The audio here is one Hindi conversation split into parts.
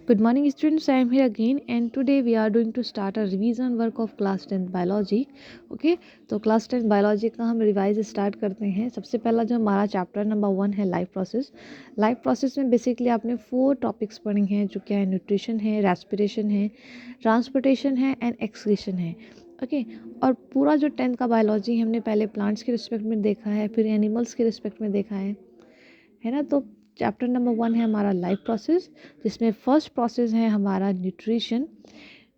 Good morning students, I am here again and today we are going to start a revision work of class 10th biology. Okay, तो class 10th biology का हम रिवाइज स्टार्ट करते हैं. सबसे पहला जो हमारा चैप्टर नंबर 1 है लाइफ प्रोसेस. लाइफ प्रोसेस में बेसिकली आपने 4 टॉपिक्स पढ़े हैं जो क्या है न्यूट्रिशन है, रेस्पिरेशन है, ट्रांसपोर्टेशन है एंड एक्सक्रीशन है. ओके और पूरा जो 10th का बायोलॉजी हमने पहले प्लांट्स के रिस्पेक्ट में देखा है, फिर एनिमल्स के रिस्पेक्ट में देखा है ना. तो चैप्टर नंबर 1 है हमारा लाइफ प्रोसेस, जिसमें फर्स्ट प्रोसेस है हमारा न्यूट्रिशन.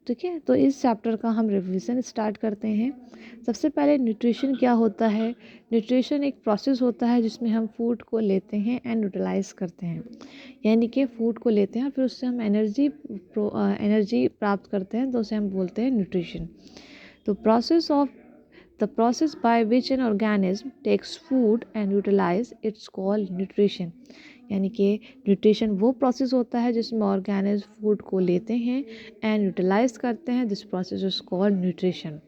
ठीक है, तो इस चैप्टर का हम रिवीजन स्टार्ट करते हैं. सबसे पहले न्यूट्रिशन क्या होता है. न्यूट्रिशन एक प्रोसेस होता है जिसमें हम फूड को लेते हैं एंड यूटिलाइज करते हैं, यानी कि फूड को लेते हैं फिर उससे हम एनर्जी प्राप्त करते हैं, तो उसे हम बोलते हैं न्यूट्रिशन. तो the process by which an organism takes food and utilize it's called nutrition. यानी कि न्यूट्रिशन वो प्रोसेस होता है जिसमें ऑर्गेनिज्म फूड को लेते हैं एंड यूटिलाइज करते हैं. This process is called nutrition.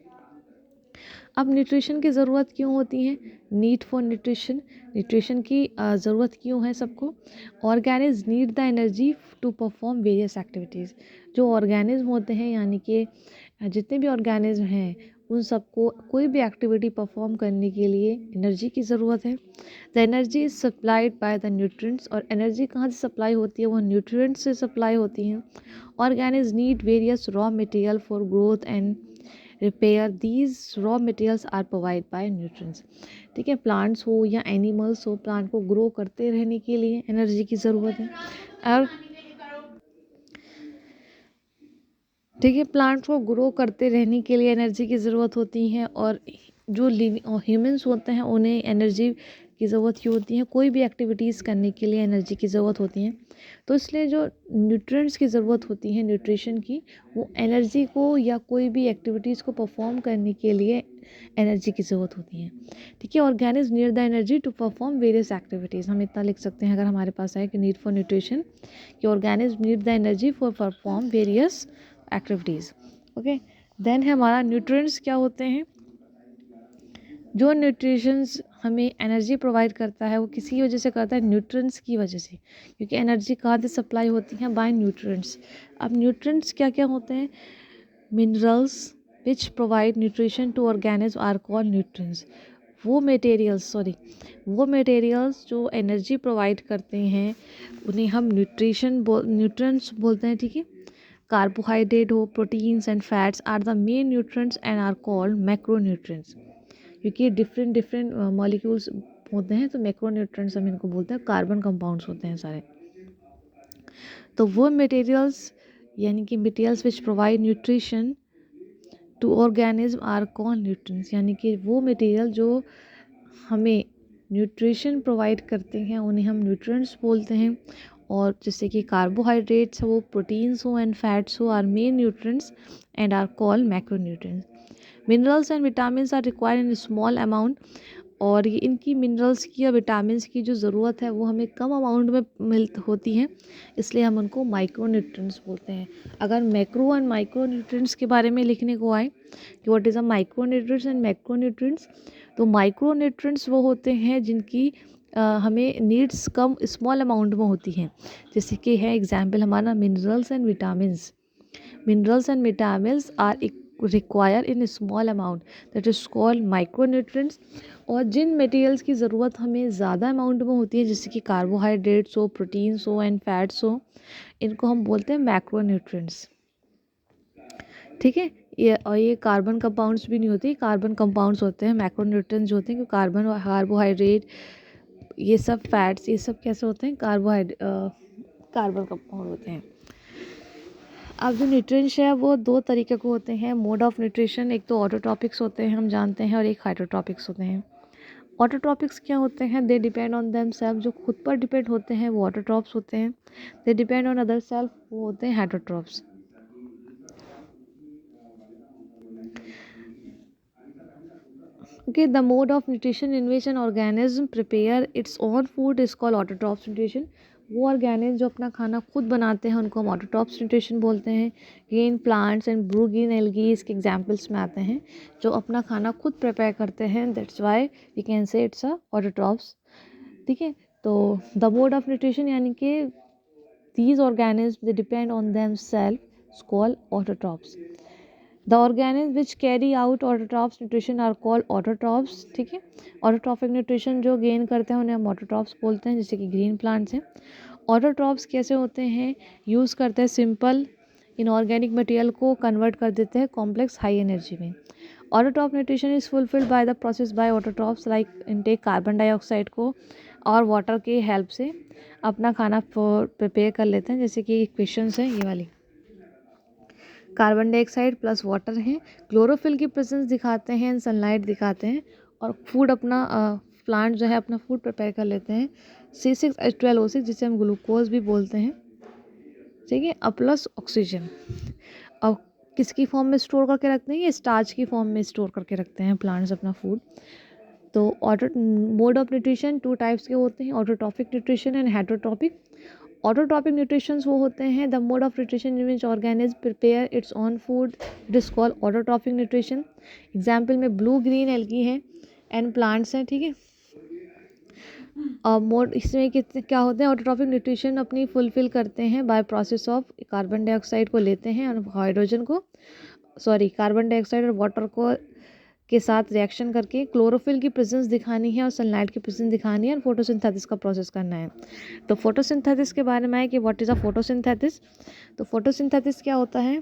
अब न्यूट्रिशन की ज़रूरत क्यों होती है. Need for nutrition. न्यूट्रिशन की ज़रूरत क्यों है सबको. Organism need the energy to perform various activities. जो ऑर्गेनिज्म होते हैं यानी कि जितने भी ऑर्गेनिज्म हैं उन सबको कोई भी एक्टिविटी परफॉर्म करने के लिए एनर्जी की ज़रूरत है. The energy is supplied by the nutrients. और एनर्जी कहाँ से सप्लाई होती है, वो न्यूट्रिएंट्स से सप्लाई होती हैं. Organism need various raw material for growth and repair. These raw materials are provide by nutrients. ठीक है, प्लांट्स हो या एनिमल्स हो, प्लांट को ग्रो करते रहने के लिए एनर्जी की ज़रूरत है. और ठीक है, प्लांट्स को ग्रो करते रहने के लिए एनर्जी की ज़रूरत होती है. और जो लिविंग ह्यूमंस होते हैं उन्हें एनर्जी की ज़रूरत क्यों होती है. कोई भी एक्टिविटीज़ करने के लिए एनर्जी की ज़रूरत होती है. तो इसलिए जो न्यूट्रिएंट्स की ज़रूरत होती है न्यूट्रिशन की, वो एनर्जी को या कोई भी एक्टिविटीज़ को परफॉर्म करने के लिए एनर्जी की ज़रूरत होती है. ठीक है, organism need the energy to perform various activities. हम इतना लिख सकते हैं अगर हमारे पास है कि नीड फॉर न्यूट्रिशन, कि organism need the energy for perform various activities. Okay, then है हमारा न्यूट्रिएंट्स क्या होते हैं. जो न्यूट्रिशंस हमें एनर्जी प्रोवाइड करता है वो किसी वजह से करता है, न्यूट्रिएंट्स की वजह से, क्योंकि एनर्जी कहाँ से सप्लाई होती है, बाय न्यूट्रिएंट्स. अब न्यूट्रिएंट्स क्या क्या होते हैं. Minerals which provide nutrition to organism are called nutrients. वो मटेरियल्स जो एनर्जी प्रोवाइड करते हैं उन्हें हम न्यूट्रिएंट्स बोलते हैं. ठीक है, कार्बोहाइड्रेट हो, proteins and fats are the main nutrients and are called macronutrients. क्योंकि डिफरेंट मॉलिक्यूल्स होते हैं तो मैक्रोन्यूट्रिएंट्स हम इनको बोलते हैं. कार्बन कंपाउंड्स होते हैं सारे. तो वो मटेरियल्स यानी कि materials which provide nutrition to organism are called nutrients. यानी कि वो मटेरियल जो हमें न्यूट्रिशन प्रोवाइड करते हैं उन्हें हम न्यूट्रिएंट्स बोलते हैं. और जैसे कि कार्बोहाइड्रेट्स हो, प्रोटीन्स हो एंड फैट्स हो are main nutrients and are called macronutrients. Minerals and vitamins are required in small amount. और ये इनकी मिनरल्स की या विटामिन्स की जो ज़रूरत है वो हमें कम अमाउंट में होती है, इसलिए हम उनको माइक्रोन्यूट्रिएंट्स बोलते हैं. अगर मैक्रो एंड माइक्रोन्यूट्रिएंट्स के बारे में लिखने को आए कि what is a micronutrients and macronutrients, तो माइक्रोन्यूट्रिएंट्स वो होते हैं जिनकी हमें नीड्स कम स्मॉल अमाउंट में होती हैं. जैसे कि है एग्जाम्पल हमारा minerals and vitamins. Minerals and vitamins are required in a small amount, that is called micronutrients. और जिन मटेरियल्स की ज़रूरत हमें ज़्यादा अमाउंट में होती है जैसे कि कार्बोहाइड्रेट्स हो, प्रोटीन्स हो एंड फैट्स हो, इनको हम बोलते हैं मैक्रोन्यूट्रिएंट्स. ठीक है, ये कार्बन कंपाउंड्स भी नहीं होते, कार्बन कंपाउंड्स होते हैं. मैक्रोन्यूट्रिएंट्स जो होते हैं क्योंकि कार्बोहाइड्रेट ये सब फैट्स ये सब कैसे होते हैं, कार्बन कंपाउंड होते हैं. अब जो न्यूट्रिएंट्स है वो 2 तरीके के होते हैं. मोड ऑफ न्यूट्रिशन, एक तो ऑटोट्रॉपिक्स होते हैं हम जानते हैं, और एक हाइड्रोट्रॉपिक्स होते हैं. ऑटोट्रॉपिक्स क्या होते हैं, they depend on them self. जो खुद पर डिपेंड होते हैं वो ऑटोट्रॉप्स होते हैं. They depend on other self, वो होते हैं हाइड्रोट्रॉप्स. Okay, the mode of nutrition in which an organism prepare its own food is called autotrophs nutrition. वो ऑर्गेनिज्म जो अपना खाना खुद बनाते हैं उनको हम ऑटोट्रॉप्स न्यूट्रिशन बोलते हैं. Green plants and blue green algae इसके एग्जांपल्स में आते हैं जो अपना खाना खुद प्रिपेयर करते हैं. That's why we can say it's a autotrophs. ठीक है, तो द मोड ऑफ न्यूट्रिशन यानी कि These organisms, they depend on themselves, called autotrophs. The organisms which carry out autotrophs nutrition are called autotrophs. ठीक है, ऑटोट्रॉफिक न्यूट्रिशन जो गेन करते हैं उन्हें हम ऑटोट्रॉफ्स बोलते हैं, जैसे कि ग्रीन प्लांट्स हैं। ऑटोट्रॉफ्स कैसे होते हैं? यूज़ करते हैं सिंपल इनऑर्गेनिक मटेरियल को कन्वर्ट कर देते हैं कॉम्प्लेक्स हाई एनर्जी में। Autotroph nutrition is fulfilled by the process by autotrophs like intake carbon dioxide को और वाटर के हेल्प से अपना खाना प्रिपेयर कर लेते हैं, जैसे कि इक्वेशंस हैं ये वाली, कार्बन डाइऑक्साइड प्लस वाटर है, क्लोरोफिल की प्रेजेंस दिखाते हैं, सनलाइट दिखाते हैं और फूड अपना प्लांट जो है अपना फूड प्रिपेयर कर लेते हैं। C6H12O6 जिसे हम ग्लूकोज भी बोलते हैं, ठीक है, प्लस ऑक्सीजन। अब किसकी फॉर्म में स्टोर करके रखते हैं? ये स्टार्च की फॉर्म में स्टोर करके रखते हैं प्लांट्स अपना फूड। तो mode of nutrition two types के होते हैं, autotrophic nutrition and heterotrophic. Autotrophic nutritions वो होते हैं the mode of nutrition in which organism prepare its own food, it is called autotrophic nutrition. Example में ब्लू ग्रीन एल्गी हैं एंड प्लांट्स हैं, ठीक है। मोड इसमें कितने क्या होते हैं? ऑटोट्रॉपिक न्यूट्रिशन अपनी फुलफिल करते हैं by process of carbon dioxide को लेते हैं और हाइड्रोजन को कार्बन डाइऑक्साइड और वाटर को के साथ रिएक्शन करके क्लोरोफिल की प्रेजेंस दिखानी है और सनलाइट की प्रेजेंस दिखानी है और फोटोसिंथेसिस का प्रोसेस करना है। तो फोटोसिंथेसिस के बारे में है कि व्हाट इज़ अ फोटोसिंथेसिस। तो फोटोसिंथेसिस क्या होता है?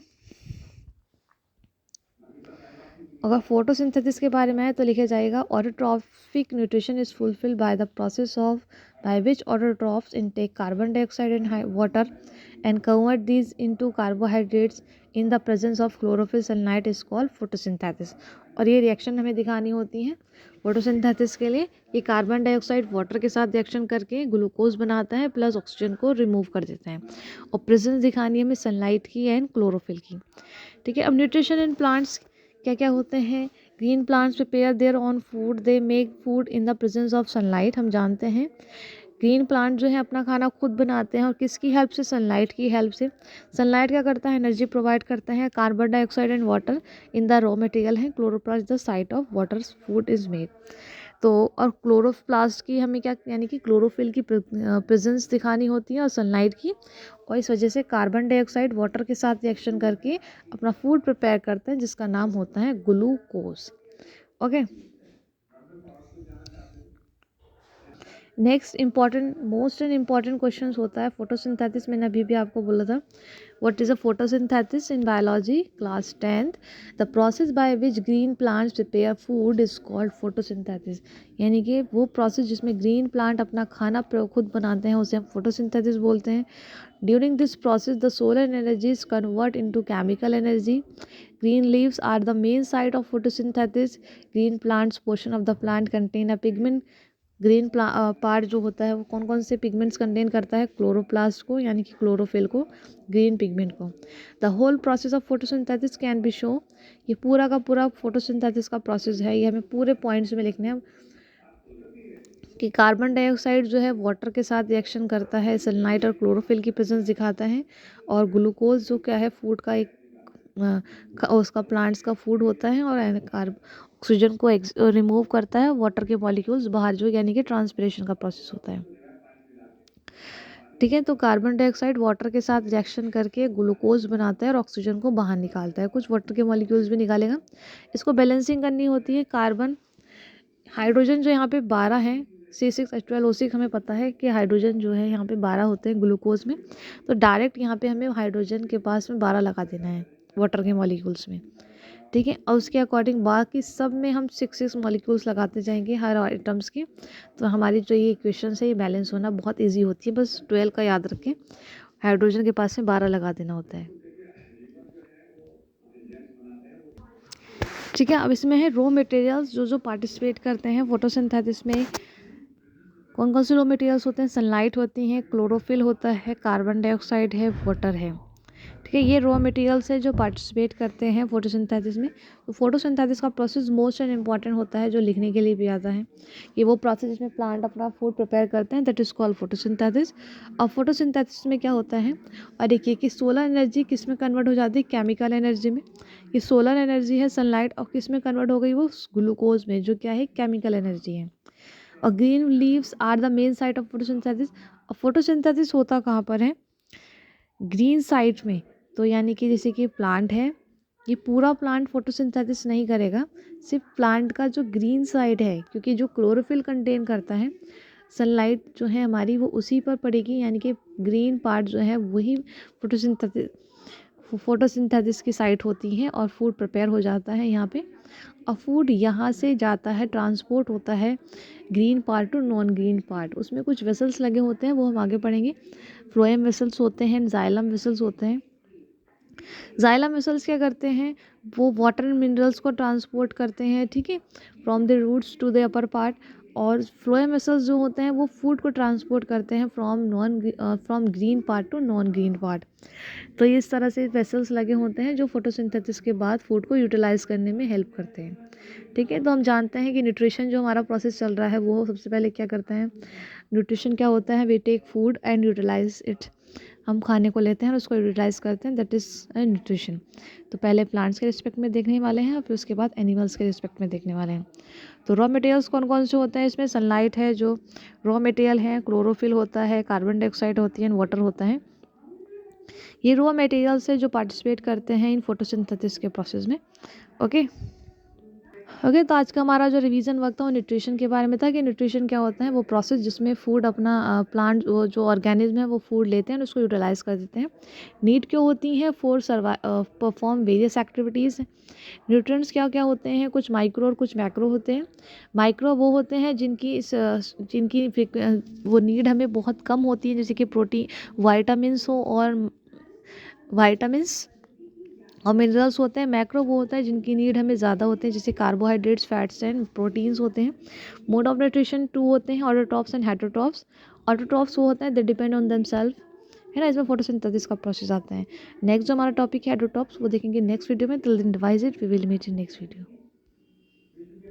अगर फोटोसिंथेसिस के बारे में है तो लिखा जाएगा autotrophic nutrition is fulfilled by the process of by which autotrophs intake carbon dioxide and water and convert these into carbohydrates in the presence of chlorophyll sunlight is called photosynthesis. और ये रिएक्शन हमें दिखानी होती है फोटोसिंथेसिस के लिए। ये कार्बन डाइऑक्साइड वाटर के साथ रिएक्शन करके ग्लूकोज बनाता है प्लस ऑक्सीजन को रिमूव कर देता है और प्रेजेंस दिखानी है हमें सनलाइट की एंड क्लोरोफिल की, ठीक है। अब न्यूट्रिशन इन प्लांट्स क्या क्या होते हैं? Green plants prepare their on food, they make food in the presence of sunlight. हम जानते हैं ग्रीन प्लांट जो है अपना खाना खुद बनाते हैं और किसकी हेल्प से? सनलाइट की हेल्प से। सनलाइट क्या करता है? एनर्जी प्रोवाइड करता है। Carbon dioxide and water in the raw material है, chloroplast the site of water food is made. तो और क्लोरोप्लास्ट की हमें क्या यानी कि क्लोरोफिल की प्रेजेंस दिखानी होती है और सनलाइट की, और इस वजह से कार्बन डाइऑक्साइड वाटर के साथ रिएक्शन करके अपना फूड प्रिपेयर करते हैं जिसका नाम होता है glucose. Okay, next important most and important question होता है फोटोसिंथेसिस। मैंने अभी भी आपको बोला था what is a photosynthesis in biology class 10th। The process by which green plants prepare food is called photosynthesis. यानी कि वो प्रोसेस जिसमें ग्रीन प्लांट अपना खाना खुद बनाते हैं उसे हम फोटोसिंथेसिस बोलते हैं। During this process the solar energy is convert into chemical energy. Green leaves are the main site of photosynthesis. Green plants portion of the plant contain a pigment। Green part जो होता है वो कौन कौन से पिगमेंट्स कंटेन करता है? क्लोरोप्लास्ट को यानी कि क्लोरोफिल को, ग्रीन पिगमेंट को। The whole process of photosynthesis can be show. ये पूरा का पूरा फोटोसिंथेसिस का प्रोसेस है, ये हमें पूरे पॉइंट्स में लिखने हैं कि कार्बन डाइऑक्साइड जो है वाटर के साथ रिएक्शन करता है, सनलाइट और क्लोरोफिल की प्रेजेंस दिखाता है, और ग्लूकोज जो क्या है फूड का एक उसका प्लांट्स का फूड होता है, और ऑक्सीजन को रिमूव करता है, वाटर के मॉलिक्यूल्स बाहर जो यानी कि ट्रांसपिरेशन का प्रोसेस होता है, ठीक है। तो कार्बन डाइऑक्साइड वाटर के साथ रिएक्शन करके ग्लूकोज बनाता है और ऑक्सीजन को बाहर निकालता है, कुछ वाटर के मॉलिक्यूल्स भी निकालेगा। इसको बैलेंसिंग करनी होती है। कार्बन हाइड्रोजन जो यहाँ पे 12 है, C6H12O6 हमें पता है कि हाइड्रोजन जो है यहाँ पे 12 होते हैं ग्लूकोज में, तो डायरेक्ट यहाँ पे हमें हाइड्रोजन के पास में 12 लगा देना है वाटर के मॉलिक्यूल्स में, ठीक है। और उसके अकॉर्डिंग बाकी सब में हम 6 मॉलिक्यूल्स लगाते जाएंगे हर आइटम्स के। तो हमारी जो ये इक्वेशन है ये बैलेंस होना बहुत ईजी होती है, बस 12 का याद रखें, हाइड्रोजन के पास में 12 लगा देना होता है, ठीक है। अब इसमें है रॉ मटेरियल्स जो जो पार्टिसिपेट करते हैं फोटोसिंथेसिस में। कौन कौन से रॉ मटेरियल्स होते हैं? सनलाइट होती है, क्लोरोफिल होता है, कार्बन डाइऑक्साइड है, वाटर है, ठीक है। ये रॉ मटेरियल्स है जो पार्टिसिपेट करते हैं फोटोसिंथेसिस में। तो फोटोसिंथेसिस का प्रोसेस मोस्ट एंड इम्पॉर्टेंट होता है जो लिखने के लिए भी आता है। ये वो प्रोसेस जिसमें प्लांट अपना फूड प्रिपेयर करते हैं, दैट इज कॉल्ड फोटोसिंथेसिस। और फोटोसिंथेसिस में क्या होता है, और देखिए कि सोलर एनर्जी किस में कन्वर्ट हो जाती है? केमिकल एनर्जी में। ये सोलर एनर्जी है सनलाइट, और किस में कन्वर्ट हो गई? वो ग्लूकोज में, जो क्या है केमिकल एनर्जी है। और green leaves are the main site of photosynthesis. और फोटोसिंथेसिस होता कहाँ पर है? ग्रीन साइड में, तो यानी कि जैसे कि प्लांट है, ये पूरा प्लांट फोटोसिंथेसिस नहीं करेगा, सिर्फ प्लांट का जो ग्रीन साइड है, क्योंकि जो क्लोरोफिल कंटेन करता है, सनलाइट जो है हमारी वो उसी पर पड़ेगी, यानी कि ग्रीन पार्ट जो है वही फोटोसिंथेसिस की साइट होती है और फूड प्रिपेयर हो जाता है यहाँ पे। और फूड यहाँ से जाता है, ट्रांसपोर्ट होता है green part to non green part. उसमें कुछ वेसल्स लगे होते हैं, वो हम आगे पढ़ेंगे। फ्लोएम वेसल्स होते हैं, जाइलम वेसल्स होते हैं। जाइलम वेसल्स क्या करते हैं, वो वाटर एंड मिनरल्स को ट्रांसपोर्ट करते हैं, ठीक है, from the roots to the upper part. और फ्लोएम वेसल्स जो होते हैं वो फूड को ट्रांसपोर्ट करते हैं from green part to non green part. तो इस तरह से वेसल्स लगे होते हैं जो फोटोसिंथेसिस के बाद फूड को यूटिलाइज करने में हेल्प करते हैं, ठीक है। तो हम जानते हैं कि न्यूट्रिशन जो हमारा प्रोसेस चल रहा है वो सबसे पहले क्या करता है, न्यूट्रिशन क्या होता है, we take food and utilise it, हम खाने को लेते हैं और उसको यूटिलाइज करते हैं, दैट इज़ न्यूट्रिशन। तो पहले प्लांट्स के रिस्पेक्ट में देखने वाले हैं और फिर उसके बाद एनिमल्स के रिस्पेक्ट में देखने वाले हैं। तो रॉ मटेरियल्स कौन कौन से होते हैं इसमें, सनलाइट है जो रॉ मटेरियल है, क्लोरोफिल होता है, कार्बन डाइऑक्साइड होती है, वाटर होता है। ये रॉ मटेरियल्स है जो पार्टिसिपेट करते हैं इन फोटोसिंथेसिस के प्रोसेस में। ओके ओके, तो आज का हमारा जो रिवीजन वक्त था वो न्यूट्रिशन के बारे में था कि न्यूट्रिशन क्या होता है, वो प्रोसेस जिसमें फूड अपना प्लांट वो जो ऑर्गेनिज्म है वो फूड लेते हैं और उसको यूटिलाइज कर देते हैं। नीड क्यों होती हैं, for perform various activities. Nutrients क्या क्या होते हैं, कुछ माइक्रो और कुछ मैक्रो होते हैं। माइक्रो वो होते हैं वो नीड हमें बहुत कम होती है, जैसे कि प्रोटीन, वाइटामिन्स हो और वाइटामिन्स और मिनरल्स होते हैं। मैक्रो वो होता है जिनकी नीड हमें ज़्यादा होते हैं, जैसे कार्बोहाइड्रेट्स, फैट्स एंड प्रोटीन्स होते हैं। मोड ऑफ न्यूट्रिशन टू होते हैं, ऑटोट्रॉफ्स एंड हेटरोट्रॉफ्स। ऑटोट्रॉफ्स वो होते हैं दे डिपेंड ऑन देमसेल्फ, है ना, इसमें फोटोसिंथेसिस का प्रोसेस आता है। नेक्स्ट जो हमारा टॉपिक है हेटरोट्रॉफ्स, वो देखेंगे नेक्स्ट वीडियो में। Till then devise it, we will meet in next video.